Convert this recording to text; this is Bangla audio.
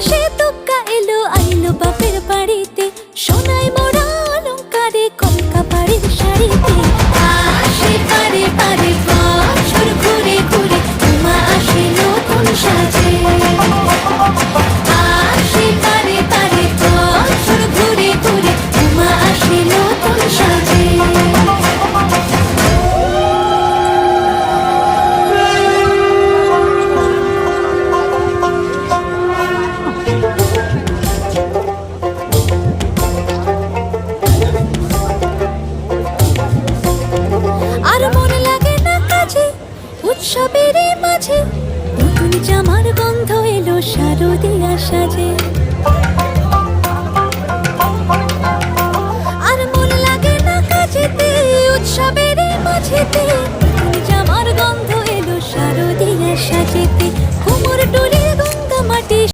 আকাশে তুক্কা এলো আইলো বাপের বাড়িতে, সোনায় মোড়া অলংকারে কলকা বাড়ির শাড়িতে। আসে পারে পারে বছর ঘুরে ঘুরে, উমা আসে নতুন সাজে। আসে পারে পারে বছর ঘুরে ঘুরে, উমা আসে নতুন সাজে। আর মনে লাগে না কাজে উৎসবের মাঝে, নতুন জামার গন্ধ এলো শারদিয়া সাজে। আর মনে লাগে না কাজেতে উৎসবের মাঝেতে, নতুন জামার গন্ধ এলো শারদিয়া সাজেতে।